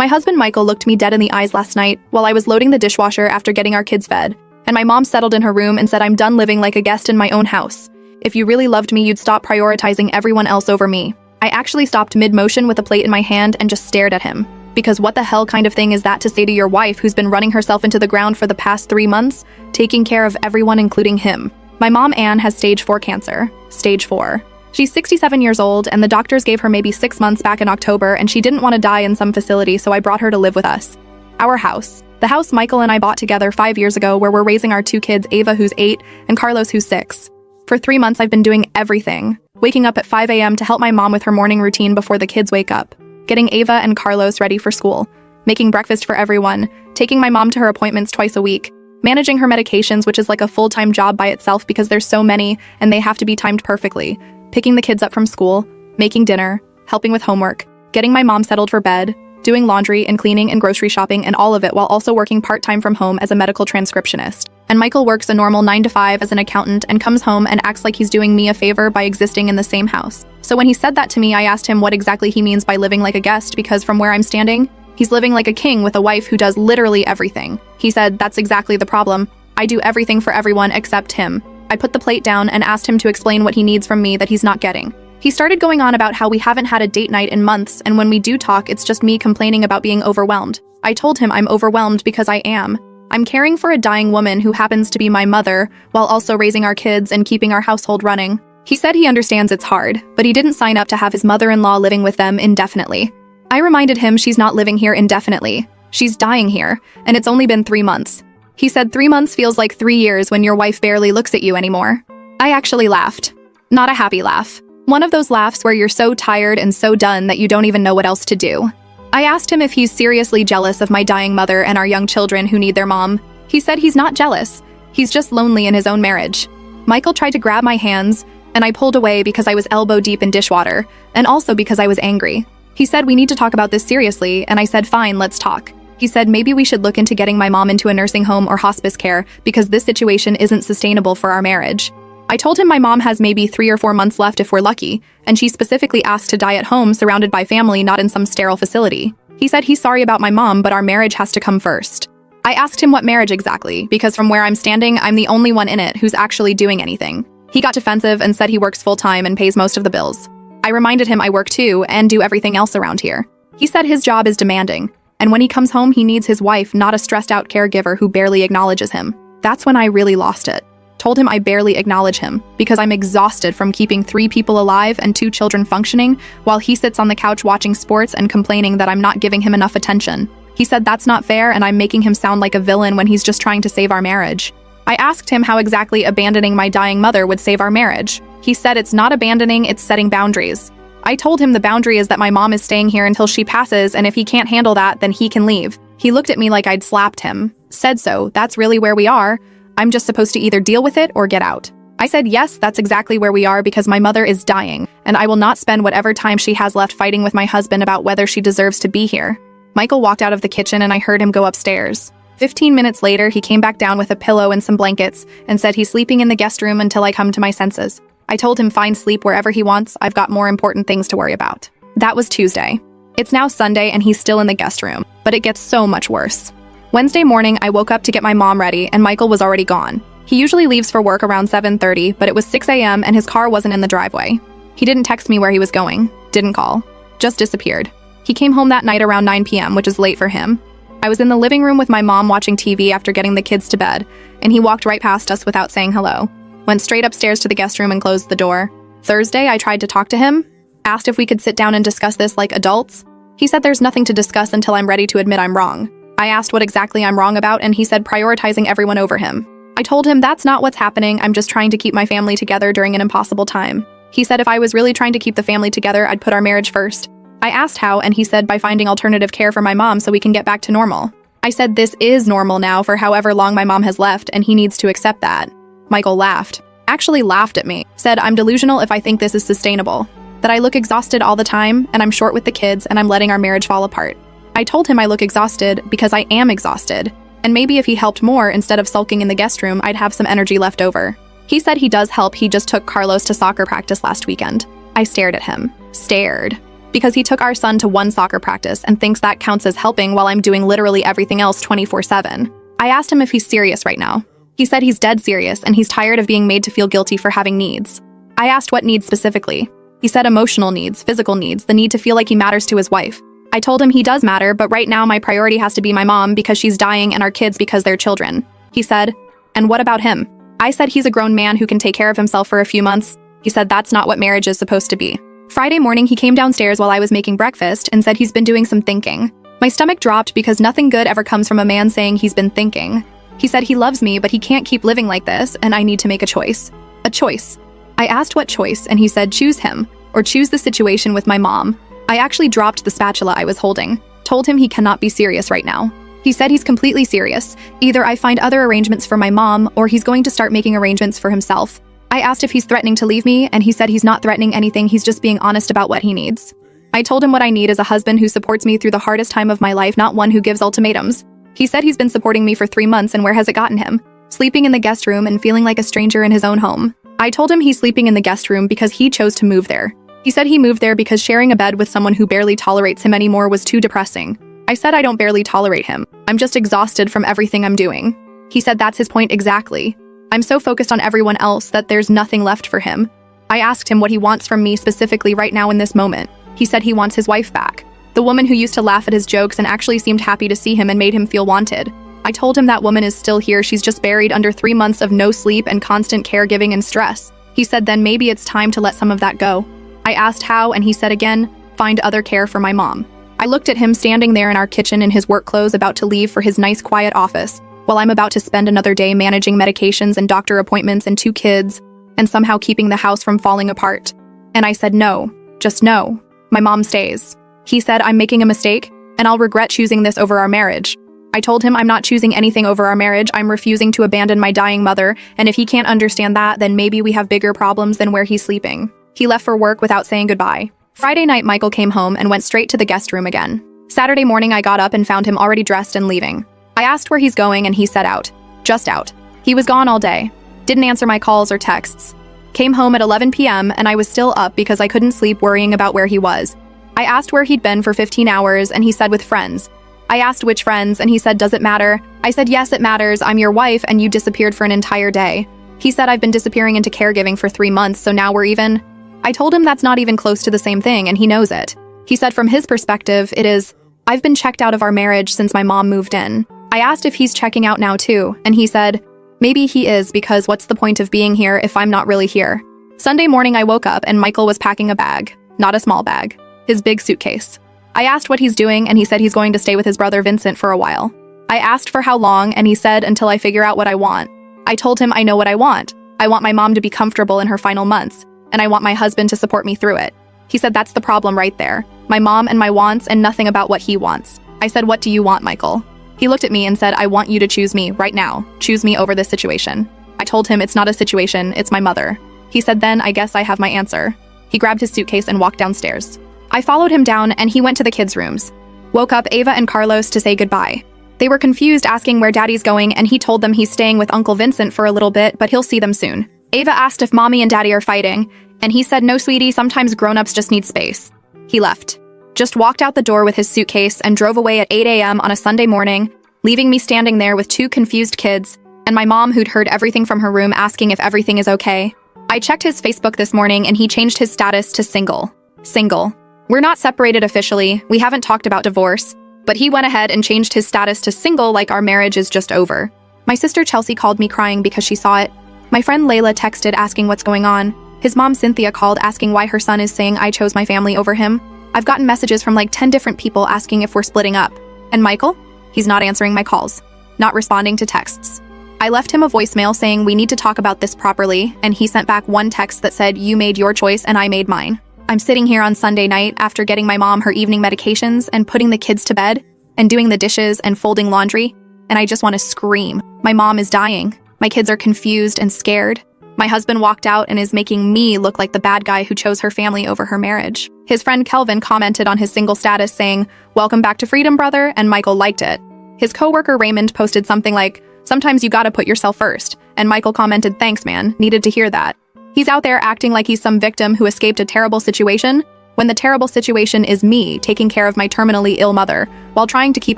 My husband Michael looked me dead in the eyes last night while I was loading the dishwasher after getting our kids fed, and my mom settled in her room and said I'm done living like a guest in my own house. If you really loved me, you'd stop prioritizing everyone else over me. I actually stopped mid-motion with a plate in my hand and just stared at him. Because what the hell kind of thing is that to say to your wife who's been running herself into the ground for the past 3 months, taking care of everyone including him? My mom Anne has stage 4 cancer. Stage 4. She's 67 years old, and the doctors gave her maybe 6 months back in October, and she didn't want to die in some facility, so I brought her to live with us. Our house. The house Michael and I bought together 5 years ago, where we're raising our 2 kids, Ava, who's 8, and Carlos, who's 6. For 3 months, I've been doing everything. Waking up at 5 a.m. to help my mom with her morning routine before the kids wake up. Getting Ava and Carlos ready for school. Making breakfast for everyone. Taking my mom to her appointments twice a week. Managing her medications, which is like a full-time job by itself because there's so many and they have to be timed perfectly. Picking the kids up from school. Making dinner. Helping with homework. Getting my mom settled for bed. Doing laundry and cleaning and grocery shopping, and all of it while also working part-time from home as a medical transcriptionist. And Michael works a normal 9 to 5 as an accountant and comes home and acts like he's doing me a favor by existing in the same house. So when he said that to me, I asked him what exactly he means by living like a guest, because from where I'm standing, he's living like a king with a wife who does literally everything. He said, that's exactly the problem. I do everything for everyone except him. I put the plate down and asked him to explain what he needs from me that he's not getting. He started going on about how we haven't had a date night in months, and when we do talk, it's just me complaining about being overwhelmed. I told him I'm overwhelmed because I am. I'm caring for a dying woman who happens to be my mother, while also raising our kids and keeping our household running. He said he understands it's hard, but he didn't sign up to have his mother-in-law living with them indefinitely. I reminded him she's not living here indefinitely. She's dying here, and it's only been 3 months. He said 3 months feels like 3 years when your wife barely looks at you anymore. I actually laughed. Not a happy laugh. One of those laughs where you're so tired and so done that you don't even know what else to do. I asked him if he's seriously jealous of my dying mother and our young children who need their mom. He said he's not jealous. He's just lonely in his own marriage. Michael tried to grab my hands, and I pulled away because I was elbow deep in dishwater, and also because I was angry. He said we need to talk about this seriously, and I said fine, let's talk. He said maybe we should look into getting my mom into a nursing home or hospice care because this situation isn't sustainable for our marriage. I told him my mom has maybe 3 or 4 months left if we're lucky, and she specifically asked to die at home surrounded by family, not in some sterile facility. He said he's sorry about my mom, but our marriage has to come first. I asked him what marriage exactly, because from where I'm standing, I'm the only one in it who's actually doing anything. He got defensive and said he works full-time and pays most of the bills. I reminded him I work too and do everything else around here. He said his job is demanding, and when he comes home, he needs his wife, not a stressed-out caregiver who barely acknowledges him. That's when I really lost it. Told him I barely acknowledge him because I'm exhausted from keeping 3 people alive and 2 children functioning while he sits on the couch watching sports and complaining that I'm not giving him enough attention. He said that's not fair and I'm making him sound like a villain when he's just trying to save our marriage. I asked him how exactly abandoning my dying mother would save our marriage. He said it's not abandoning, it's setting boundaries. I told him the boundary is that my mom is staying here until she passes, and if he can't handle that, then he can leave. He looked at me like I'd slapped him. Said so, that's really where we are. I'm just supposed to either deal with it or get out. I said yes, that's exactly where we are because my mother is dying, and I will not spend whatever time she has left fighting with my husband about whether she deserves to be here. Michael walked out of the kitchen and I heard him go upstairs. 15 minutes later, he came back down with a pillow and some blankets and said he's sleeping in the guest room until I come to my senses. I told him fine, sleep wherever he wants, I've got more important things to worry about. That was Tuesday. It's now Sunday and he's still in the guest room, but it gets so much worse. Wednesday morning, I woke up to get my mom ready, and Michael was already gone. He usually leaves for work around 7:30, but it was 6 a.m. and his car wasn't in the driveway. He didn't text me where he was going, didn't call, just disappeared. He came home that night around 9 p.m., which is late for him. I was in the living room with my mom watching TV after getting the kids to bed, and he walked right past us without saying hello. Went straight upstairs to the guest room and closed the door. Thursday, I tried to talk to him, asked if we could sit down and discuss this like adults. He said there's nothing to discuss until I'm ready to admit I'm wrong. I asked what exactly I'm wrong about, and he said prioritizing everyone over him. I told him that's not what's happening, I'm just trying to keep my family together during an impossible time. He said if I was really trying to keep the family together, I'd put our marriage first. I asked how, and he said by finding alternative care for my mom so we can get back to normal. I said this is normal now for however long my mom has left, and he needs to accept that. Michael laughed. Actually laughed at me. Said I'm delusional if I think this is sustainable. That I look exhausted all the time, and I'm short with the kids, and I'm letting our marriage fall apart. I told him I look exhausted because I am exhausted, and maybe if he helped more instead of sulking in the guest room, I'd have some energy left over. He said he does help, he just took Carlos to soccer practice last weekend. I stared at him. Stared. because he took our son to one soccer practice and thinks that counts as helping while I'm doing literally everything else 24/7. I asked him if he's serious right now. He said he's dead serious and he's tired of being made to feel guilty for having needs. I asked what needs specifically. He said emotional needs, physical needs, the need to feel like he matters to his wife. I told him he does matter, but right now my priority has to be my mom because she's dying and our kids because they're children. He said, and what about him? I said he's a grown man who can take care of himself for a few months. He said that's not what marriage is supposed to be. Friday morning, he came downstairs while I was making breakfast and said he's been doing some thinking. My stomach dropped because nothing good ever comes from a man saying he's been thinking. He said he loves me, but he can't keep living like this, and I need to make a choice. A choice. I asked what choice, and he said choose him, or choose the situation with my mom. I actually dropped the spatula I was holding, told him he cannot be serious right now. He said he's completely serious. Either I find other arrangements for my mom, or he's going to start making arrangements for himself. I asked if he's threatening to leave me, and he said he's not threatening anything, he's just being honest about what he needs. I told him what I need is a husband who supports me through the hardest time of my life, not one who gives ultimatums. He said he's been supporting me for 3 months, and where has it gotten him? Sleeping in the guest room and feeling like a stranger in his own home. I told him he's sleeping in the guest room because he chose to move there. He said he moved there because sharing a bed with someone who barely tolerates him anymore was too depressing. I said I don't barely tolerate him. I'm just exhausted from everything I'm doing. He said that's his point exactly. I'm so focused on everyone else that there's nothing left for him. I asked him what he wants from me specifically right now in this moment. He said he wants his wife back. The woman who used to laugh at his jokes and actually seemed happy to see him and made him feel wanted. I told him that woman is still here, she's just buried under 3 months of no sleep and constant caregiving and stress. He said then maybe it's time to let some of that go. I asked how, and he said again, find other care for my mom. I looked at him standing there in our kitchen in his work clothes about to leave for his nice quiet office, while I'm about to spend another day managing medications and doctor appointments and 2 kids, and somehow keeping the house from falling apart. And I said no, just no. My mom stays. He said I'm making a mistake, and I'll regret choosing this over our marriage. I told him I'm not choosing anything over our marriage, I'm refusing to abandon my dying mother, and if he can't understand that, then maybe we have bigger problems than where he's sleeping. He left for work without saying goodbye. Friday night, Michael came home and went straight to the guest room again. Saturday morning, I got up and found him already dressed and leaving. I asked where he's going, and he said out. Just out. He was gone all day. Didn't answer my calls or texts. Came home at 11 p.m., and I was still up because I couldn't sleep worrying about where he was. I asked where he'd been for 15 hours, and he said with friends. I asked which friends, and he said, does it matter? I said, yes, it matters. I'm your wife, and you disappeared for an entire day. He said, I've been disappearing into caregiving for 3 months, so now we're even. I told him that's not even close to the same thing, and he knows it. He said from his perspective, it is, I've been checked out of our marriage since my mom moved in. I asked if he's checking out now too, and he said, maybe he is because what's the point of being here if I'm not really here? Sunday morning I woke up and Michael was packing a bag, not a small bag, his big suitcase. I asked what he's doing, and he said he's going to stay with his brother Vincent for a while. I asked for how long, and he said until I figure out what I want. I told him I know what I want. I want my mom to be comfortable in her final months, and I want my husband to support me through it. He said that's the problem right there. My mom and my wants and nothing about what he wants. I said, what do you want, Michael? He looked at me and said, I want you to choose me right now. Choose me over this situation. I told him it's not a situation, it's my mother. He said then I guess I have my answer. He grabbed his suitcase and walked downstairs. I followed him down and he went to the kids' rooms. Woke up Ava and Carlos to say goodbye. They were confused asking where daddy's going, and he told them he's staying with Uncle Vincent for a little bit, but he'll see them soon. Ava asked if mommy and daddy are fighting, and he said no sweetie, sometimes grown-ups just need space. He left. Just walked out the door with his suitcase and drove away at 8 a.m. on a Sunday morning, leaving me standing there with 2 confused kids, and my mom who'd heard everything from her room asking if everything is okay. I checked his Facebook this morning and he changed his status to single. Single. We're not separated officially, we haven't talked about divorce, but he went ahead and changed his status to single like our marriage is just over. My sister Chelsea called me crying because she saw it. My friend Layla texted asking what's going on. His mom Cynthia called asking why her son is saying I chose my family over him. I've gotten messages from like 10 different people asking if we're splitting up. And Michael? He's not answering my calls, not responding to texts. I left him a voicemail saying we need to talk about this properly, and he sent back one text that said you made your choice and I made mine. I'm sitting here on Sunday night after getting my mom her evening medications and putting the kids to bed and doing the dishes and folding laundry, and I just want to scream. My mom is dying. My kids are confused and scared. My husband walked out and is making me look like the bad guy who chose her family over her marriage. His friend Kelvin commented on his single status saying, "Welcome back to freedom, brother," and Michael liked it. His coworker Raymond posted something like, "Sometimes you gotta put yourself first," and Michael commented, "Thanks, man, needed to hear that." He's out there acting like he's some victim who escaped a terrible situation, when the terrible situation is me taking care of my terminally ill mother while trying to keep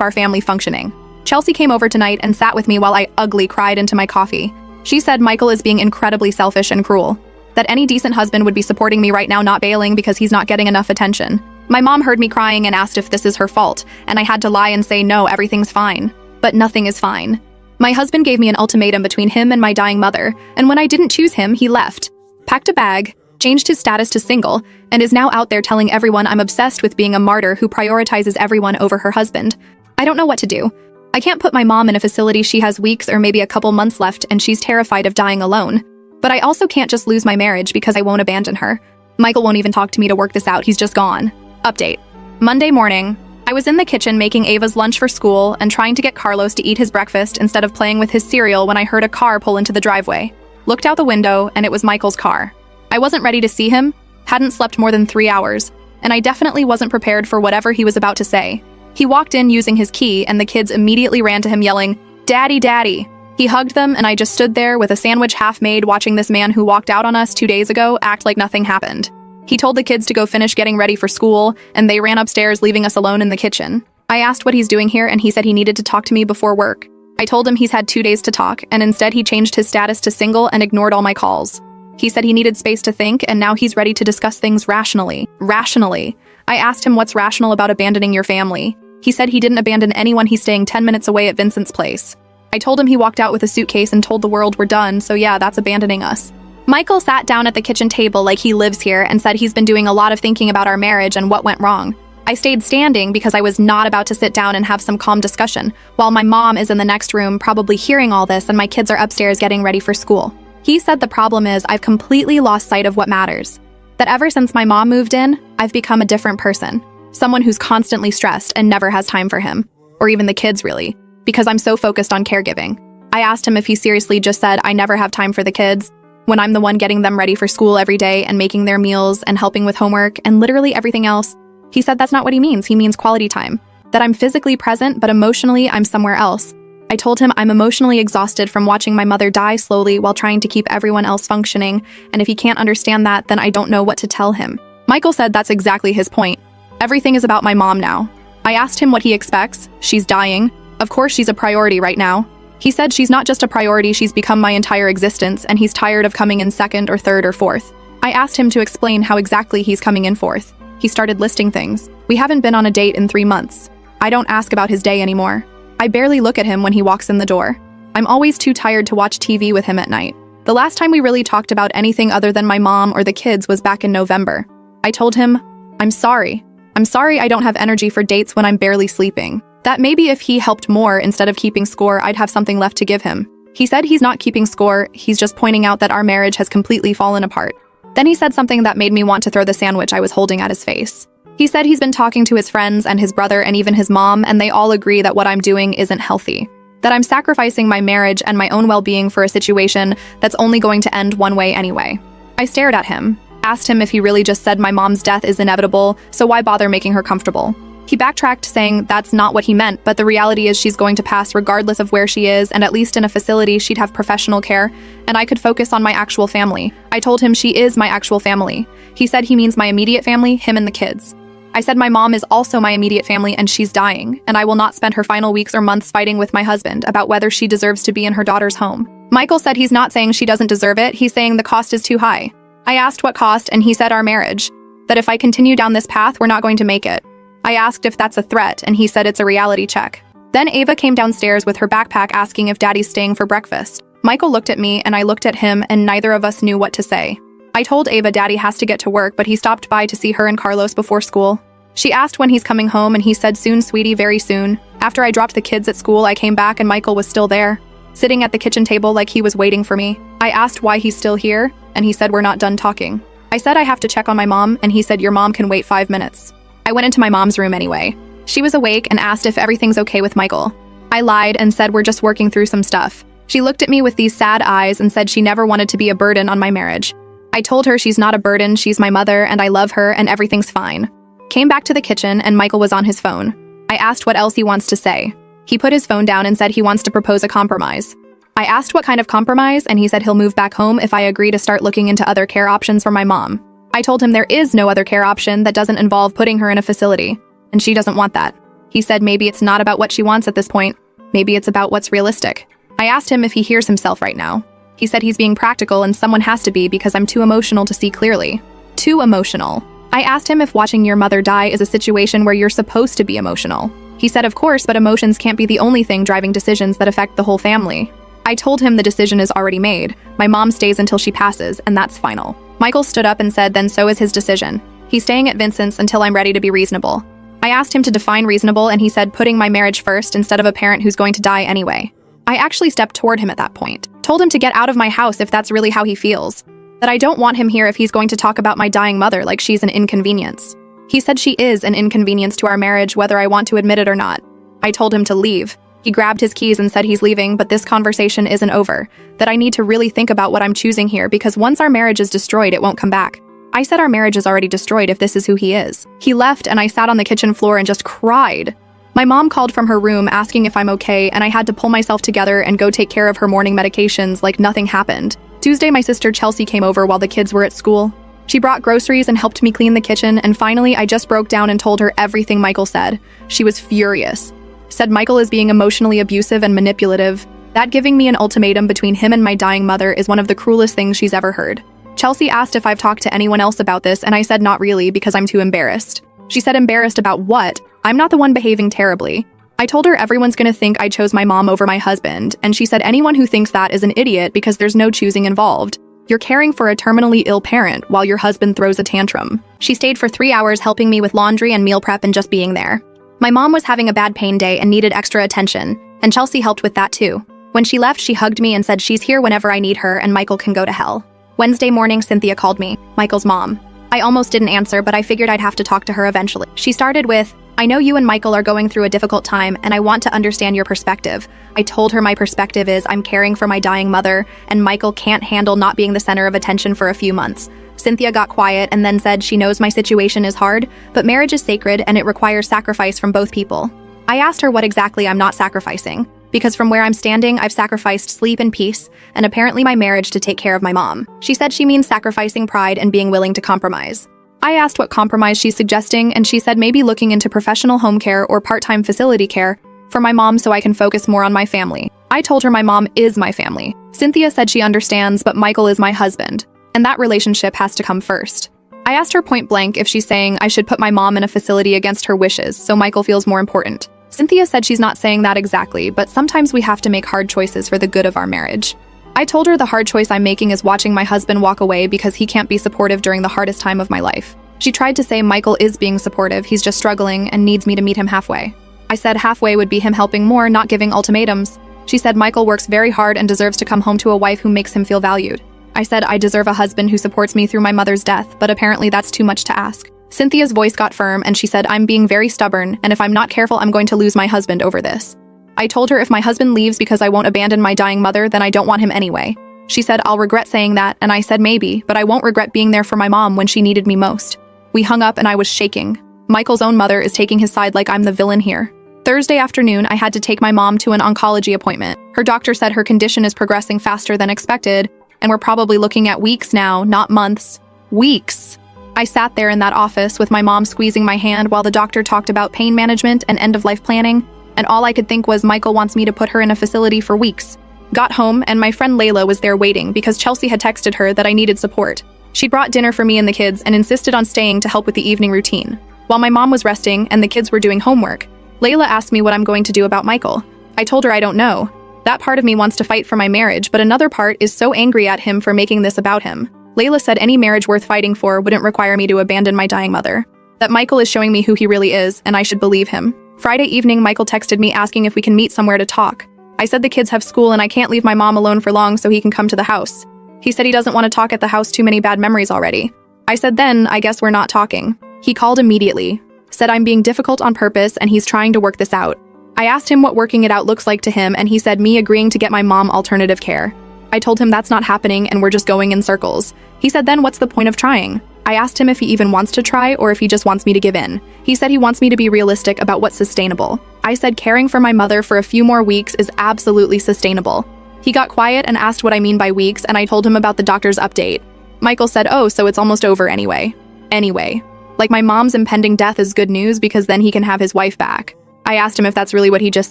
our family functioning. Chelsea came over tonight and sat with me while I ugly cried into my coffee. She said Michael is being incredibly selfish and cruel, that any decent husband would be supporting me right now, not bailing because he's not getting enough attention. My mom heard me crying and asked if this is her fault, and I had to lie and say no, everything's fine. But nothing is fine. My husband gave me an ultimatum between him and my dying mother, and when I didn't choose him, he left, packed a bag, changed his status to single, and is now out there telling everyone I'm obsessed with being a martyr who prioritizes everyone over her husband. I don't know what to do. I can't put my mom in a facility she has weeks or maybe a couple months left and she's terrified of dying alone. But I also can't just lose my marriage because I won't abandon her. Michael won't even talk to me to work this out, he's just gone. Update. Monday morning, I was in the kitchen making Ava's lunch for school and trying to get Carlos to eat his breakfast instead of playing with his cereal when I heard a car pull into the driveway. Looked out the window and it was Michael's car. I wasn't ready to see him, hadn't slept more than 3 hours, and I definitely wasn't prepared for whatever he was about to say. He walked in using his key and the kids immediately ran to him yelling, "Daddy, Daddy." He hugged them and I just stood there with a sandwich half made watching this man who walked out on us 2 days ago act like nothing happened. He told the kids to go finish getting ready for school and they ran upstairs leaving us alone in the kitchen. I asked what he's doing here and he said he needed to talk to me before work. I told him he's had 2 days to talk and instead he changed his status to single and ignored all my calls. He said he needed space to think and now he's ready to discuss things rationally. Rationally. I asked him what's rational about abandoning your family. He said he didn't abandon anyone, he's staying 10 minutes away at Vincent's place. I told him he walked out with a suitcase and told the world we're done, so yeah, that's abandoning us. Michael sat down at the kitchen table like he lives here and said he's been doing a lot of thinking about our marriage and what went wrong. I stayed standing because I was not about to sit down and have some calm discussion, while my mom is in the next room probably hearing all this and my kids are upstairs getting ready for school. He said the problem is I've completely lost sight of what matters. That ever since my mom moved in, I've become a different person. Someone who's constantly stressed and never has time for him. Or even the kids, really. Because I'm so focused on caregiving. I asked him if he seriously just said I never have time for the kids, when I'm the one getting them ready for school every day and making their meals and helping with homework and literally everything else. He said that's not what he means. He means quality time. That I'm physically present, but emotionally I'm somewhere else. I told him I'm emotionally exhausted from watching my mother die slowly while trying to keep everyone else functioning, and if he can't understand that, then I don't know what to tell him. Michael said that's exactly his point. Everything is about my mom now. I asked him what he expects. She's dying. Of course she's a priority right now. He said she's not just a priority, she's become my entire existence, and he's tired of coming in second or third or fourth. I asked him to explain how exactly he's coming in fourth. He started listing things. We haven't been on a date in 3 months. I don't ask about his day anymore. I barely look at him when he walks in the door. I'm always too tired to watch TV with him at night. The last time we really talked about anything other than my mom or the kids was back in November. I told him, I'm sorry. I'm sorry I don't have energy for dates when I'm barely sleeping. That maybe if he helped more instead of keeping score, I'd have something left to give him. He said he's not keeping score, he's just pointing out that our marriage has completely fallen apart. Then he said something that made me want to throw the sandwich I was holding at his face. He said he's been talking to his friends and his brother and even his mom, and they all agree that what I'm doing isn't healthy. That I'm sacrificing my marriage and my own well-being for a situation that's only going to end one way anyway. I stared at him, asked him if he really just said my mom's death is inevitable, so why bother making her comfortable? He backtracked saying that's not what he meant, but the reality is she's going to pass regardless of where she is, and at least in a facility she'd have professional care, and I could focus on my actual family. I told him she is my actual family. He said he means my immediate family, him and the kids. I said my mom is also my immediate family and she's dying, and I will not spend her final weeks or months fighting with my husband about whether she deserves to be in her daughter's home. Michael said he's not saying she doesn't deserve it, he's saying the cost is too high. I asked what cost, and he said our marriage. That if I continue down this path, we're not going to make it. I asked if that's a threat, and he said it's a reality check. Then Ava came downstairs with her backpack asking if Daddy's staying for breakfast. Michael looked at me, and I looked at him, and neither of us knew what to say. I told Ava Daddy has to get to work, but he stopped by to see her and Carlos before school. She asked when he's coming home, and he said soon, sweetie, very soon. After I dropped the kids at school, I came back and Michael was still there, sitting at the kitchen table like he was waiting for me. I asked why he's still here, and he said we're not done talking. I said I have to check on my mom, and he said your mom can wait 5 minutes. I went into my mom's room anyway. She was awake and asked if everything's okay with Michael. I lied and said we're just working through some stuff. She looked at me with these sad eyes and said she never wanted to be a burden on my marriage. I told her she's not a burden, she's my mother, and I love her, and everything's fine. Came back to the kitchen, and Michael was on his phone. I asked what else he wants to say. He put his phone down and said he wants to propose a compromise. I asked what kind of compromise, and he said he'll move back home if I agree to start looking into other care options for my mom. I told him there is no other care option that doesn't involve putting her in a facility, and she doesn't want that. He said maybe it's not about what she wants at this point, maybe it's about what's realistic. I asked him if he hears himself right now. He said he's being practical and someone has to be because I'm too emotional to see clearly. Too emotional. I asked him if watching your mother die is a situation where you're supposed to be emotional. He said of course, but emotions can't be the only thing driving decisions that affect the whole family. I told him the decision is already made. My mom stays until she passes, and that's final. Michael stood up and said then so is his decision. He's staying at Vincent's until I'm ready to be reasonable. I asked him to define reasonable and he said putting my marriage first instead of a parent who's going to die anyway. I actually stepped toward him at that point. Told him to get out of my house if that's really how he feels. That I don't want him here if he's going to talk about my dying mother like she's an inconvenience. He said she is an inconvenience to our marriage whether I want to admit it or not. I told him to leave. He grabbed his keys and said he's leaving, but this conversation isn't over. That I need to really think about what I'm choosing here because once our marriage is destroyed, it won't come back. I said our marriage is already destroyed if this is who he is. He left and I sat on the kitchen floor and just cried. My mom called from her room asking if I'm okay, and I had to pull myself together and go take care of her morning medications like nothing happened. Tuesday, my sister Chelsea came over while the kids were at school. She brought groceries and helped me clean the kitchen, and finally I just broke down and told her everything Michael said. She was furious. Said Michael is being emotionally abusive and manipulative. That giving me an ultimatum between him and my dying mother is one of the cruelest things she's ever heard. Chelsea asked if I've talked to anyone else about this, and I said not really because I'm too embarrassed. She said embarrassed about what? I'm not the one behaving terribly. I told her everyone's gonna think I chose my mom over my husband, and she said anyone who thinks that is an idiot because there's no choosing involved. You're caring for a terminally ill parent while your husband throws a tantrum. She stayed for 3 hours helping me with laundry and meal prep and just being there. My mom was having a bad pain day and needed extra attention, and Chelsea helped with that too. When she left, she hugged me and said she's here whenever I need her and Michael can go to hell. Wednesday morning, Cynthia called me, Michael's mom. I almost didn't answer, but I figured I'd have to talk to her eventually. She started with, I know you and Michael are going through a difficult time, and I want to understand your perspective. I told her my perspective is I'm caring for my dying mother, and Michael can't handle not being the center of attention for a few months. Cynthia got quiet and then said she knows my situation is hard, but marriage is sacred and it requires sacrifice from both people. I asked her what exactly I'm not sacrificing, because from where I'm standing, I've sacrificed sleep and peace, and apparently my marriage to take care of my mom. She said she means sacrificing pride and being willing to compromise. I asked what compromise she's suggesting, and she said maybe looking into professional home care or part-time facility care for my mom so I can focus more on my family. I told her my mom is my family. Cynthia said she understands, but Michael is my husband, and that relationship has to come first. I asked her point blank if she's saying I should put my mom in a facility against her wishes so Michael feels more important. Cynthia said she's not saying that exactly, but sometimes we have to make hard choices for the good of our marriage. I told her the hard choice I'm making is watching my husband walk away because he can't be supportive during the hardest time of my life. She tried to say Michael is being supportive, he's just struggling and needs me to meet him halfway. I said halfway would be him helping more, not giving ultimatums. She said Michael works very hard and deserves to come home to a wife who makes him feel valued. I said I deserve a husband who supports me through my mother's death, but apparently that's too much to ask. Cynthia's voice got firm and she said I'm being very stubborn, and if I'm not careful I'm going to lose my husband over this. I told her if my husband leaves because I won't abandon my dying mother, then I don't want him anyway. She said I'll regret saying that, and I said maybe, but I won't regret being there for my mom when she needed me most. We hung up and I was shaking. Michael's own mother is taking his side like I'm the villain here. Thursday afternoon, I had to take my mom to an oncology appointment. Her doctor said her condition is progressing faster than expected, and we're probably looking at weeks now, not months. Weeks. I sat there in that office with my mom squeezing my hand while the doctor talked about pain management and end-of-life planning, and all I could think was Michael wants me to put her in a facility for weeks. Got home, and my friend Layla was there waiting because Chelsea had texted her that I needed support. She brought dinner for me and the kids and insisted on staying to help with the evening routine. While my mom was resting and the kids were doing homework, Layla asked me what I'm going to do about Michael. I told her I don't know. That part of me wants to fight for my marriage, but another part is so angry at him for making this about him. Layla said any marriage worth fighting for wouldn't require me to abandon my dying mother. That Michael is showing me who he really is, and I should believe him. Friday evening, Michael texted me asking if we can meet somewhere to talk. I said the kids have school and I can't leave my mom alone for long so he can come to the house. He said he doesn't want to talk at the house, too many bad memories already. I said then, I guess we're not talking. He called immediately. Said I'm being difficult on purpose and he's trying to work this out. I asked him what working it out looks like to him and he said me agreeing to get my mom alternative care. I told him that's not happening and we're just going in circles. He said then what's the point of trying? I asked him if he even wants to try or if he just wants me to give in. He said he wants me to be realistic about what's sustainable. I said caring for my mother for a few more weeks is absolutely sustainable. He got quiet and asked what I mean by weeks, and I told him about the doctor's update. Michael said, "Oh, so it's almost over anyway." Anyway. Like my mom's impending death is good news because then he can have his wife back. I asked him if that's really what he just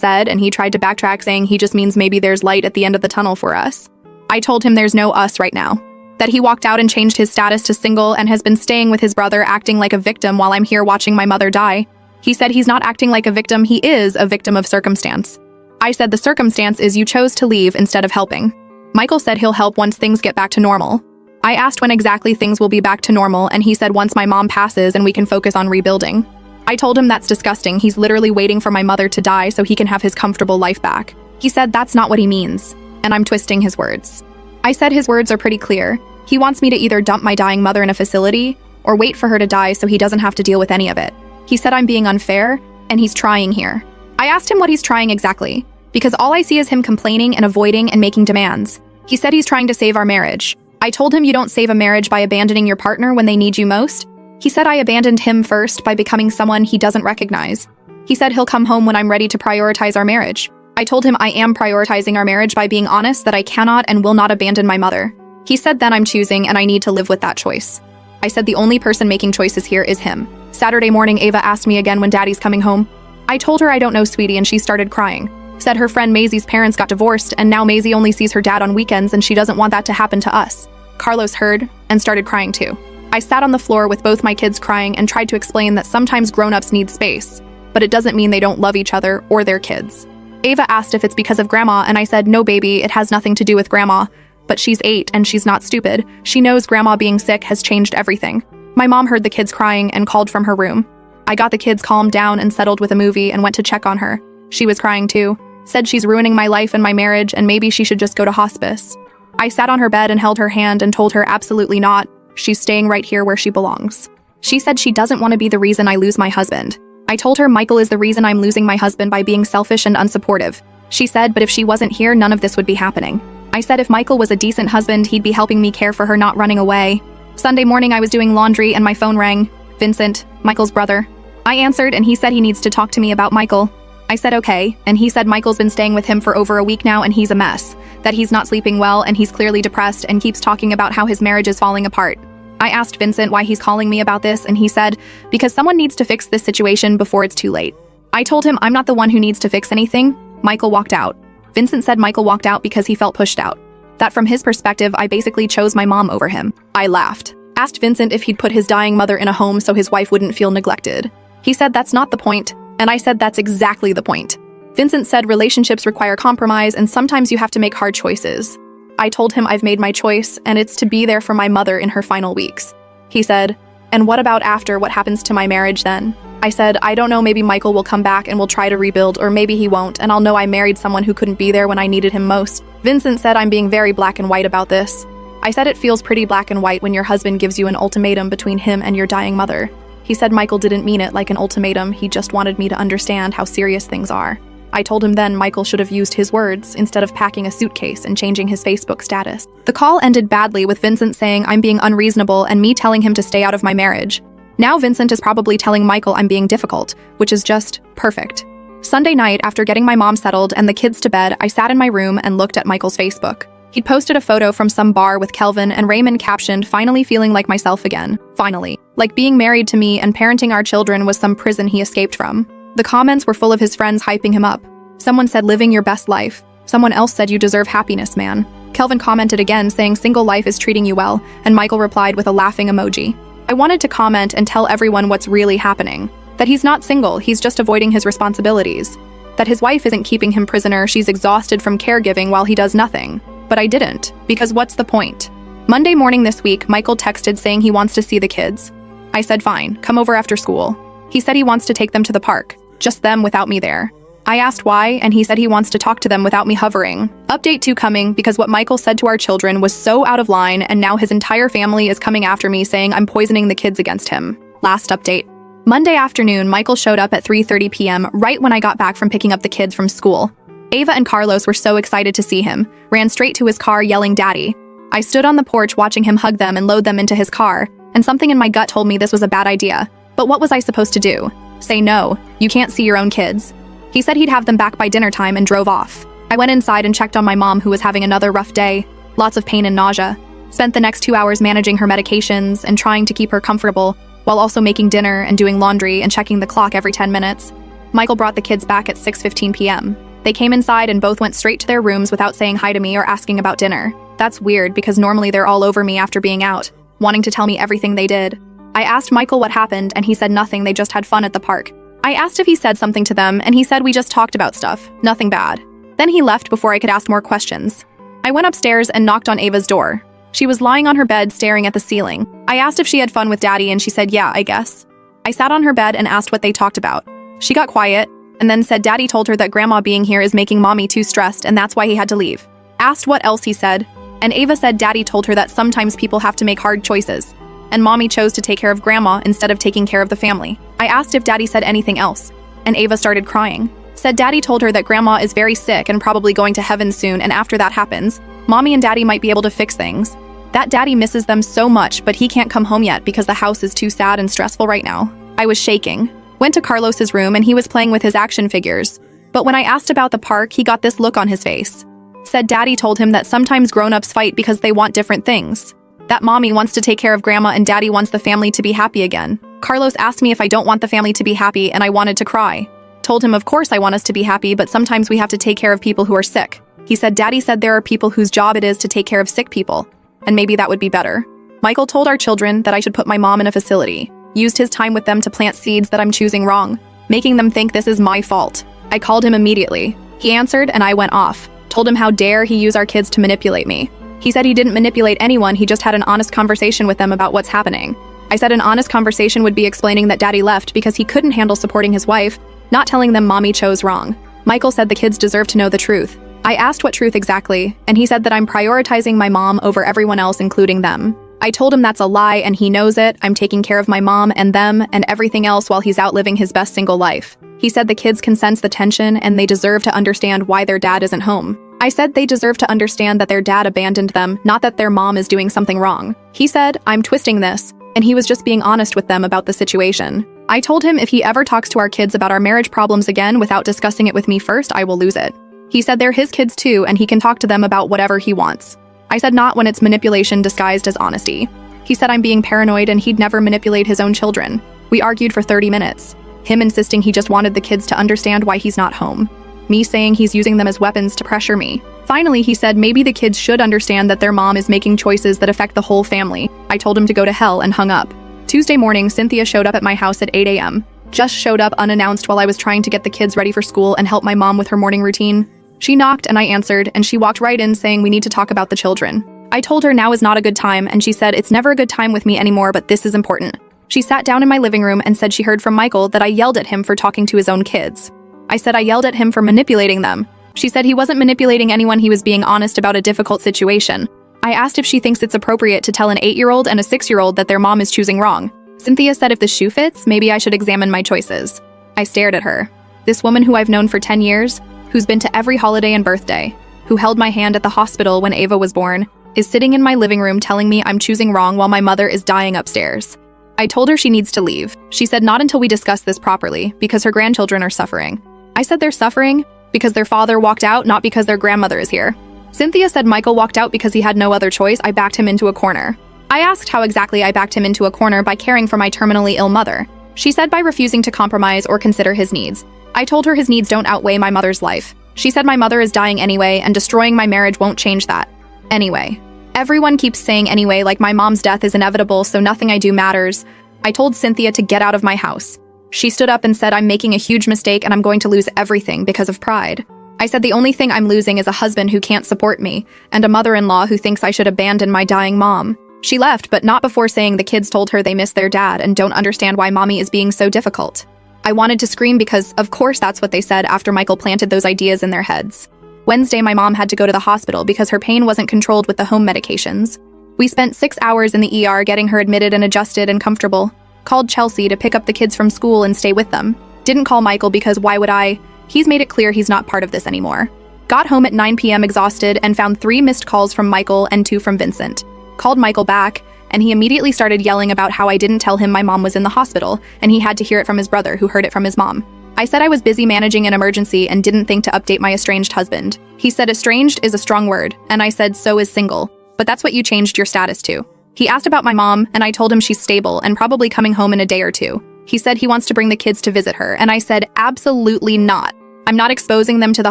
said, and he tried to backtrack saying he just means maybe there's light at the end of the tunnel for us. I told him there's no us right now. That he walked out and changed his status to single and has been staying with his brother acting like a victim while I'm here watching my mother die. He said he's not acting like a victim, he is a victim of circumstance. I said the circumstance is you chose to leave instead of helping. Michael said he'll help once things get back to normal. I asked when exactly things will be back to normal, and he said once my mom passes and we can focus on rebuilding. I told him that's disgusting, he's literally waiting for my mother to die so he can have his comfortable life back. He said that's not what he means, and I'm twisting his words. I said his words are pretty clear. He wants me to either dump my dying mother in a facility or wait for her to die so he doesn't have to deal with any of it. He said I'm being unfair, and he's trying here. I asked him what he's trying exactly, because all I see is him complaining and avoiding and making demands. He said he's trying to save our marriage. I told him you don't save a marriage by abandoning your partner when they need you most. He said I abandoned him first by becoming someone he doesn't recognize. He said he'll come home when I'm ready to prioritize our marriage. I told him I am prioritizing our marriage by being honest that I cannot and will not abandon my mother. He said then I'm choosing and I need to live with that choice. I said the only person making choices here is him. Saturday morning, Ava asked me again when Daddy's coming home. I told her I don't know, sweetie, and she started crying. Said her friend Maisie's parents got divorced and now Maisie only sees her dad on weekends and she doesn't want that to happen to us. Carlos heard and started crying too. I sat on the floor with both my kids crying and tried to explain that sometimes grown-ups need space, but it doesn't mean they don't love each other or their kids. Ava asked if it's because of Grandma, and I said, no, baby, it has nothing to do with Grandma. But she's 8 and she's not stupid. She knows Grandma being sick has changed everything. My mom heard the kids crying and called from her room. I got the kids calmed down and settled with a movie and went to check on her. She was crying too. Said she's ruining my life and my marriage and maybe she should just go to hospice. I sat on her bed and held her hand and told her absolutely not. She's staying right here where she belongs. She said she doesn't want to be the reason I lose my husband. I told her Michael is the reason I'm losing my husband by being selfish and unsupportive. She said, but if she wasn't here, none of this would be happening. I said if Michael was a decent husband, he'd be helping me care for her, not running away. Sunday morning, I was doing laundry and my phone rang. Vincent, Michael's brother. I answered and he said he needs to talk to me about Michael. I said okay, and he said Michael's been staying with him for over a week now and he's a mess. That he's not sleeping well and he's clearly depressed and keeps talking about how his marriage is falling apart. I asked Vincent why he's calling me about this and he said, because someone needs to fix this situation before it's too late. I told him I'm not the one who needs to fix anything. Michael walked out. Vincent said Michael walked out because he felt pushed out. That from his perspective, I basically chose my mom over him. I laughed. Asked Vincent if he'd put his dying mother in a home so his wife wouldn't feel neglected. He said that's not the point, and I said that's exactly the point. Vincent said relationships require compromise and sometimes you have to make hard choices. I told him I've made my choice and it's to be there for my mother in her final weeks. He said, and what about after, what happens to my marriage then? I said, I don't know, maybe Michael will come back and will try to rebuild, or maybe he won't, and I'll know I married someone who couldn't be there when I needed him most. Vincent said I'm being very black and white about this. I said it feels pretty black and white when your husband gives you an ultimatum between him and your dying mother. He said Michael didn't mean it like an ultimatum, he just wanted me to understand how serious things are. I told him then Michael should have used his words instead of packing a suitcase and changing his Facebook status. The call ended badly with Vincent saying I'm being unreasonable and me telling him to stay out of my marriage. Now Vincent is probably telling Michael I'm being difficult, which is just perfect. Sunday night, after getting my mom settled and the kids to bed, I sat in my room and looked at Michael's Facebook. He'd posted a photo from some bar with Kelvin and Raymond captioned, finally feeling like myself again. Finally. Like being married to me and parenting our children was some prison he escaped from. The comments were full of his friends hyping him up. Someone said living your best life. Someone else said you deserve happiness, man. Kelvin commented again saying single life is treating you well, and Michael replied with a laughing emoji. I wanted to comment and tell everyone what's really happening. That he's not single, he's just avoiding his responsibilities. That his wife isn't keeping him prisoner, she's exhausted from caregiving while he does nothing. But I didn't, because what's the point? Monday morning this week, Michael texted saying he wants to see the kids. I said fine, come over after school. He said he wants to take them to the park, just them without me there. I asked why, and he said he wants to talk to them without me hovering. Update 2 coming, because what Michael said to our children was so out of line, and now his entire family is coming after me saying I'm poisoning the kids against him. Last update. Monday afternoon, Michael showed up at 3:30 p.m., right when I got back from picking up the kids from school. Ava and Carlos were so excited to see him, ran straight to his car yelling Daddy. I stood on the porch watching him hug them and load them into his car, and something in my gut told me this was a bad idea. But what was I supposed to do? Say no, you can't see your own kids. He said he'd have them back by dinner time and drove off. I went inside and checked on my mom, who was having another rough day. Lots of pain and nausea. Spent the next 2 hours managing her medications and trying to keep her comfortable, while also making dinner and doing laundry and checking the clock every 10 minutes. Michael brought the kids back at 6:15 p.m. They came inside and both went straight to their rooms without saying hi to me or asking about dinner. That's weird because normally they're all over me after being out, wanting to tell me everything they did. I asked Michael what happened and he said nothing, they just had fun at the park. I asked if he said something to them and he said we just talked about stuff, nothing bad. Then he left before I could ask more questions. I went upstairs and knocked on Ava's door. She was lying on her bed staring at the ceiling. I asked if she had fun with Daddy and she said yeah, I guess. I sat on her bed and asked what they talked about. She got quiet and then said Daddy told her that Grandma being here is making Mommy too stressed and that's why he had to leave. Asked what else he said, and Ava said Daddy told her that sometimes people have to make hard choices, and Mommy chose to take care of Grandma instead of taking care of the family. I asked if Daddy said anything else, and Ava started crying. Said Daddy told her that Grandma is very sick and probably going to heaven soon, and after that happens, Mommy and Daddy might be able to fix things. That Daddy misses them so much, but he can't come home yet because the house is too sad and stressful right now. I was shaking. Went to Carlos's room and he was playing with his action figures. But when I asked about the park, he got this look on his face. Said Daddy told him that sometimes grown-ups fight because they want different things. That Mommy wants to take care of Grandma and Daddy wants the family to be happy again. Carlos asked me if I don't want the family to be happy and I wanted to cry. Told him of course I want us to be happy, but sometimes we have to take care of people who are sick. He said Daddy said there are people whose job it is to take care of sick people, and maybe that would be better. Michael told our children that I should put my mom in a facility. Used his time with them to plant seeds that I'm choosing wrong, making them think this is my fault. I called him immediately. He answered and I went off. Told him how dare he use our kids to manipulate me. He said he didn't manipulate anyone, he just had an honest conversation with them about what's happening. I said an honest conversation would be explaining that Daddy left because he couldn't handle supporting his wife, not telling them Mommy chose wrong. Michael said the kids deserve to know the truth. I asked what truth exactly, and he said that I'm prioritizing my mom over everyone else, including them. I told him that's a lie and he knows it. I'm taking care of my mom and them and everything else while he's out living his best single life. He said the kids can sense the tension and they deserve to understand why their dad isn't home. I said they deserve to understand that their dad abandoned them, not that their mom is doing something wrong. He said, I'm twisting this, and he was just being honest with them about the situation. I told him if he ever talks to our kids about our marriage problems again without discussing it with me first, I will lose it. He said they're his kids too and he can talk to them about whatever he wants. I said not when it's manipulation disguised as honesty. He said I'm being paranoid and he'd never manipulate his own children. We argued for 30 minutes. Him insisting he just wanted the kids to understand why he's not home. Me saying he's using them as weapons to pressure me. Finally, he said maybe the kids should understand that their mom is making choices that affect the whole family. I told him to go to hell and hung up. Tuesday morning, Cynthia showed up at my house at 8 a.m. Just showed up unannounced while I was trying to get the kids ready for school and help my mom with her morning routine. She knocked and I answered, and she walked right in saying we need to talk about the children. I told her now is not a good time, and she said it's never a good time with me anymore, but this is important. She sat down in my living room and said she heard from Michael that I yelled at him for talking to his own kids. I said I yelled at him for manipulating them. She said he wasn't manipulating anyone, he was being honest about a difficult situation. I asked if she thinks it's appropriate to tell an 8-year-old and a 6-year-old that their mom is choosing wrong. Cynthia said if the shoe fits, maybe I should examine my choices. I stared at her. This woman who I've known for 10 years, who's been to every holiday and birthday, who held my hand at the hospital when Ava was born, is sitting in my living room telling me I'm choosing wrong while my mother is dying upstairs. I told her she needs to leave. She said not until we discuss this properly, because her grandchildren are suffering. I said they're suffering because their father walked out, not because their grandmother is here. Cynthia said Michael walked out because he had no other choice. I backed him into a corner. I asked how exactly I backed him into a corner by caring for my terminally ill mother. She said by refusing to compromise or consider his needs. I told her his needs don't outweigh my mother's life. She said my mother is dying anyway, and destroying my marriage won't change that. Anyway. Everyone keeps saying anyway, like my mom's death is inevitable, so nothing I do matters. I told Cynthia to get out of my house. She stood up and said I'm making a huge mistake and I'm going to lose everything because of pride. I said the only thing I'm losing is a husband who can't support me, and a mother-in-law who thinks I should abandon my dying mom. She left, but not before saying the kids told her they miss their dad and don't understand why mommy is being so difficult. I wanted to scream because, of course, that's what they said after Michael planted those ideas in their heads. Wednesday, my mom had to go to the hospital because her pain wasn't controlled with the home medications. We spent 6 hours in the ER getting her admitted and adjusted and comfortable. Called Chelsea to pick up the kids from school and stay with them. Didn't call Michael because why would I? He's made it clear he's not part of this anymore. Got home at 9 p.m. exhausted and found 3 missed calls from Michael and 2 from Vincent. Called Michael back, and he immediately started yelling about how I didn't tell him my mom was in the hospital, and he had to hear it from his brother, who heard it from his mom. I said I was busy managing an emergency and didn't think to update my estranged husband. He said estranged is a strong word, and I said so is single. but that's what you changed your status to. He asked about my mom, and I told him she's stable and probably coming home in a day or two. He said he wants to bring the kids to visit her, and I said, absolutely not. I'm not exposing them to the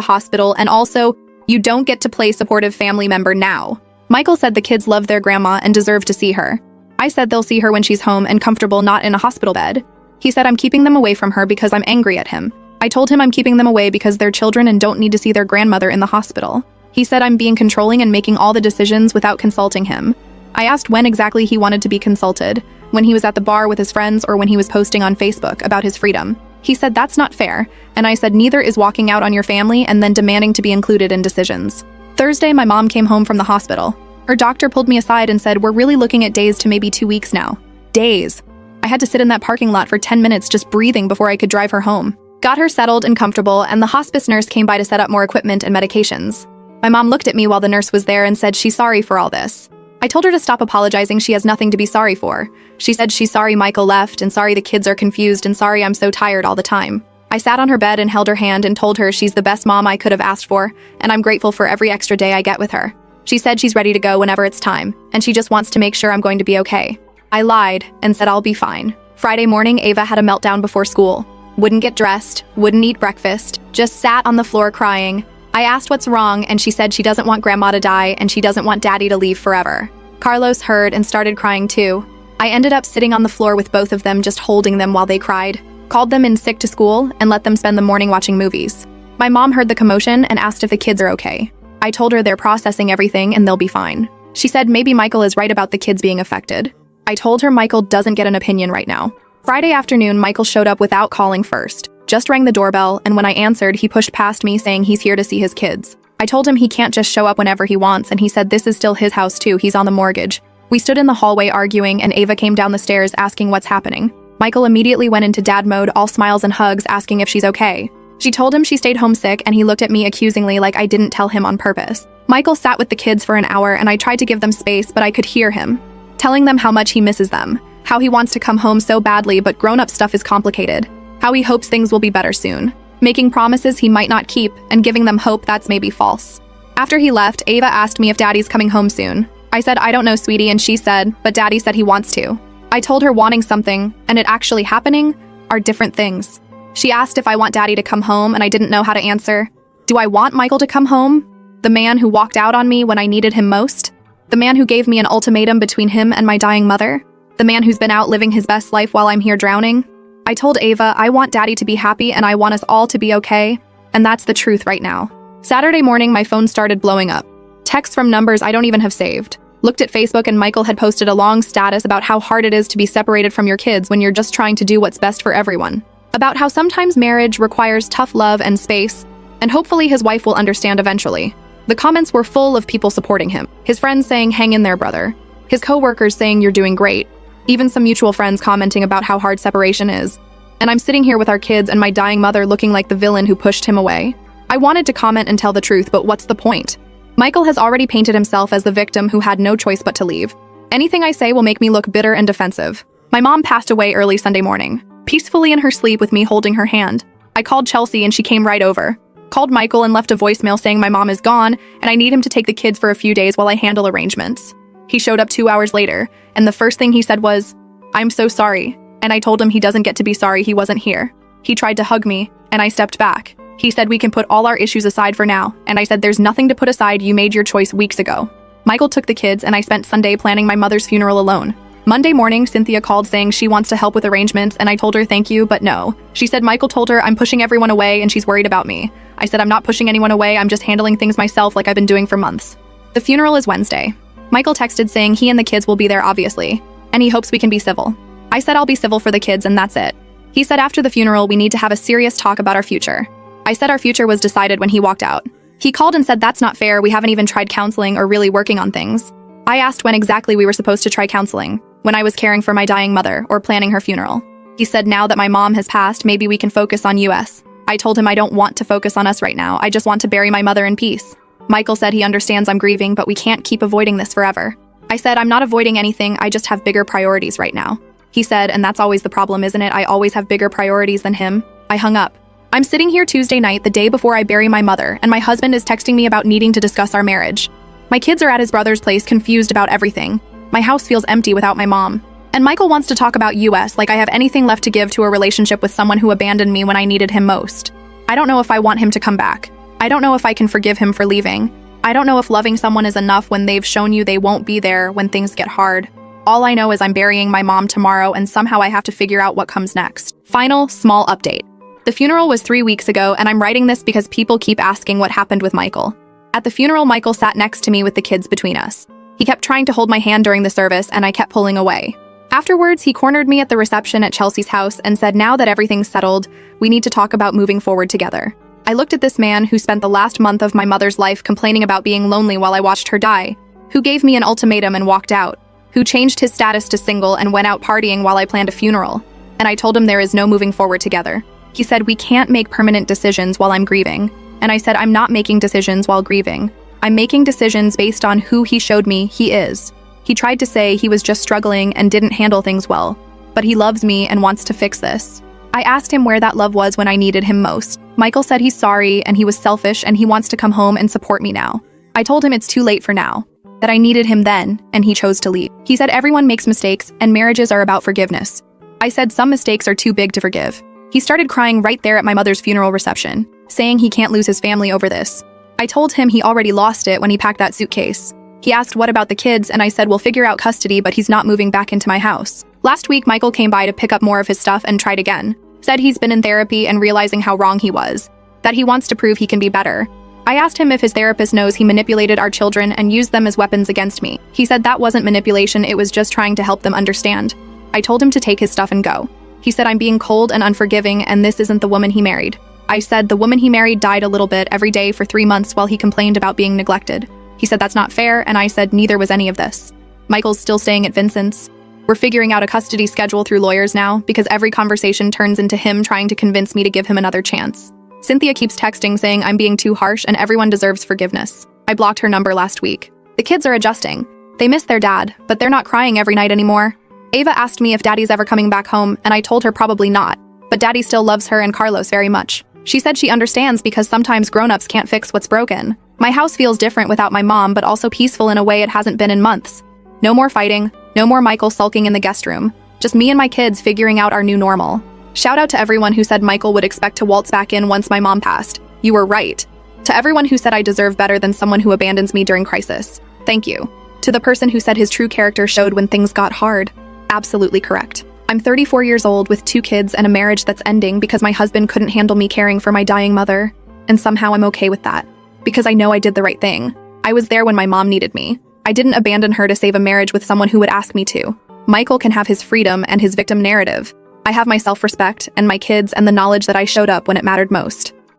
hospital, and also, you don't get to play supportive family member now. Michael said the kids love their grandma and deserve to see her. I said they'll see her when she's home and comfortable, not in a hospital bed. He said I'm keeping them away from her because I'm angry at him. I told him I'm keeping them away because they're children and don't need to see their grandmother in the hospital. He said I'm being controlling and making all the decisions without consulting him. I asked when exactly he wanted to be consulted, when he was at the bar with his friends or when he was posting on Facebook about his freedom. He said that's not fair, and I said neither is walking out on your family and then demanding to be included in decisions. Thursday, my mom came home from the hospital. Her doctor pulled me aside and said, we're really looking at days to maybe 2 weeks now. Days. I had to sit in that parking lot for 10 minutes just breathing before I could drive her home. Got her settled and comfortable, and the hospice nurse came by to set up more equipment and medications. My mom looked at me while the nurse was there and said she's sorry for all this. I told her to stop apologizing, she has nothing to be sorry for. She said she's sorry Michael left and sorry the kids are confused and sorry I'm so tired all the time. I sat on her bed and held her hand and told her she's the best mom I could have asked for, and I'm grateful for every extra day I get with her. She said she's ready to go whenever it's time, and she just wants to make sure I'm going to be okay. I lied and said I'll be fine. Friday morning, Ava had a meltdown before school. Wouldn't get dressed, wouldn't eat breakfast, just sat on the floor crying. I asked what's wrong, and she said she doesn't want grandma to die and she doesn't want daddy to leave forever. Carlos heard and started crying too. I ended up sitting on the floor with both of them, just holding them while they cried. Called them in sick to school and let them spend the morning watching movies. My mom heard the commotion and asked if the kids are okay. I told her they're processing everything and they'll be fine. She said maybe Michael is right about the kids being affected. I told her Michael doesn't get an opinion right now. Friday afternoon, Michael showed up without calling first. Just rang the doorbell, and when I answered, he pushed past me saying he's here to see his kids. I told him he can't just show up whenever he wants, and he said this is still his house too, he's on the mortgage. We stood in the hallway arguing, and Ava came down the stairs asking what's happening. Michael immediately went into dad mode, all smiles and hugs, asking if she's okay. She told him she stayed homesick, and he looked at me accusingly like I didn't tell him on purpose. Michael sat with the kids for an hour, and I tried to give them space, but I could hear him telling them how much he misses them, how he wants to come home so badly, but grown-up stuff is complicated, how he hopes things will be better soon, making promises he might not keep, and giving them hope that's maybe false. After he left, Ava asked me if daddy's coming home soon. I said, I don't know, sweetie, and she said, but daddy said he wants to. I told her wanting something, and it actually happening, are different things. She asked if I want daddy to come home, and I didn't know how to answer. Do I want Michael to come home? The man who walked out on me when I needed him most? The man who gave me an ultimatum between him and my dying mother? The man who's been out living his best life while I'm here drowning? I told Ava I want daddy to be happy and I want us all to be okay, and that's the truth right now. Saturday morning, my phone started blowing up. Texts from numbers I don't even have saved. Looked at Facebook and Michael had posted a long status about how hard it is to be separated from your kids when you're just trying to do what's best for everyone. About how sometimes marriage requires tough love and space, and hopefully his wife will understand eventually. The comments were full of people supporting him. His friends saying, hang in there, brother. His co-workers saying, you're doing great. Even some mutual friends commenting about how hard separation is. And I'm sitting here with our kids and my dying mother looking like the villain who pushed him away. I wanted to comment and tell the truth, but what's the point? Michael has already painted himself as the victim who had no choice but to leave. Anything I say will make me look bitter and defensive. My mom passed away early Sunday morning, peacefully in her sleep with me holding her hand. I called Chelsea and she came right over. Called Michael and left a voicemail saying my mom is gone and I need him to take the kids for a few days while I handle arrangements. He showed up 2 hours later, and the first thing he said was, I'm so sorry, and I told him he doesn't get to be sorry he wasn't here. He tried to hug me, and I stepped back. He said we can put all our issues aside for now, and I said there's nothing to put aside, you made your choice weeks ago. Michael took the kids and I spent Sunday planning my mother's funeral alone. Monday morning, Cynthia called saying she wants to help with arrangements, and I told her thank you, but no. She said Michael told her I'm pushing everyone away and she's worried about me. I said I'm not pushing anyone away, I'm just handling things myself like I've been doing for months. The funeral is Wednesday. Michael texted saying he and the kids will be there obviously, and he hopes we can be civil. I said I'll be civil for the kids and that's it. He said after the funeral we need to have a serious talk about our future. I said our future was decided when he walked out. He called and said that's not fair, we haven't even tried counseling or really working on things. I asked when exactly we were supposed to try counseling, when I was caring for my dying mother or planning her funeral. He said now that my mom has passed, maybe we can focus on US. I told him I don't want to focus on us right now, I just want to bury my mother in peace. Michael said he understands I'm grieving, but we can't keep avoiding this forever. I said I'm not avoiding anything, I just have bigger priorities right now. He said, and that's always the problem, isn't it? I always have bigger priorities than him. I hung up. I'm sitting here Tuesday night, the day before I bury my mother, and my husband is texting me about needing to discuss our marriage. My kids are at his brother's place confused about everything. My house feels empty without my mom. And Michael wants to talk about US like I have anything left to give to a relationship with someone who abandoned me when I needed him most. I don't know if I want him to come back. I don't know if I can forgive him for leaving. I don't know if loving someone is enough when they've shown you they won't be there when things get hard. All I know is I'm burying my mom tomorrow and somehow I have to figure out what comes next. Final, small update. The funeral was 3 weeks ago and I'm writing this because people keep asking what happened with Michael. At the funeral, Michael sat next to me with the kids between us. He kept trying to hold my hand during the service and I kept pulling away. Afterwards, he cornered me at the reception at Chelsea's house and said now that everything's settled, we need to talk about moving forward together. I looked at this man who spent the last month of my mother's life complaining about being lonely while I watched her die, who gave me an ultimatum and walked out, who changed his status to single and went out partying while I planned a funeral. And I told him there is no moving forward together. He said we can't make permanent decisions while I'm grieving. And I said I'm not making decisions while grieving. I'm making decisions based on who he showed me he is. He tried to say he was just struggling and didn't handle things well, but he loves me and wants to fix this. I asked him where that love was when I needed him most. Michael said he's sorry and he was selfish and he wants to come home and support me now. I told him it's too late for now, that I needed him then, and he chose to leave. He said everyone makes mistakes and marriages are about forgiveness. I said some mistakes are too big to forgive. He started crying right there at my mother's funeral reception, saying he can't lose his family over this. I told him he already lost it when he packed that suitcase. He asked what about the kids and I said we'll figure out custody but he's not moving back into my house. Last week Michael came by to pick up more of his stuff and tried again. Said he's been in therapy and realizing how wrong he was. That he wants to prove he can be better. I asked him if his therapist knows he manipulated our children and used them as weapons against me. He said that wasn't manipulation, it was just trying to help them understand. I told him to take his stuff and go. He said I'm being cold and unforgiving and this isn't the woman he married. I said the woman he married died a little bit every day for 3 months while he complained about being neglected. He said that's not fair and I said neither was any of this. Michael's still staying at Vincent's. We're figuring out a custody schedule through lawyers now because every conversation turns into him trying to convince me to give him another chance. Cynthia keeps texting saying I'm being too harsh and everyone deserves forgiveness. I blocked her number last week. The kids are adjusting. They miss their dad, but they're not crying every night anymore. Ava asked me if daddy's ever coming back home and I told her probably not, but daddy still loves her and Carlos very much. She said she understands because sometimes grown-ups can't fix what's broken. My house feels different without my mom, but also peaceful in a way it hasn't been in months. No more fighting, no more Michael sulking in the guest room. Just me and my kids figuring out our new normal. Shout out to everyone who said Michael would expect to waltz back in once my mom passed. You were right. To everyone who said I deserve better than someone who abandons me during crisis. Thank you. To the person who said his true character showed when things got hard. Absolutely correct. I'm 34 years old with 2 kids and a marriage that's ending because my husband couldn't handle me caring for my dying mother. And somehow I'm okay with that. Because I know I did the right thing. I was there when my mom needed me. I didn't abandon her to save a marriage with someone who would ask me to. Michael can have his freedom and his victim narrative. I have my self-respect and my kids and the knowledge that I showed up when it mattered most.